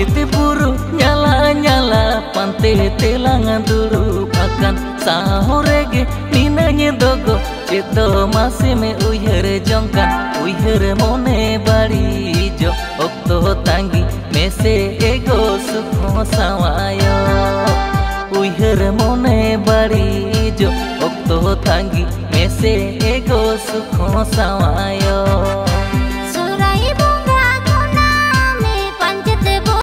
Ojiti buru nyala-nyala pantai telangan dulu akan sahorege ninanya dogo itu masih me uyher jongkan uyher mone barijo okto tangi mese ego sukho sawayo uyher mone barijo okto tangi mese ego sukho sawayo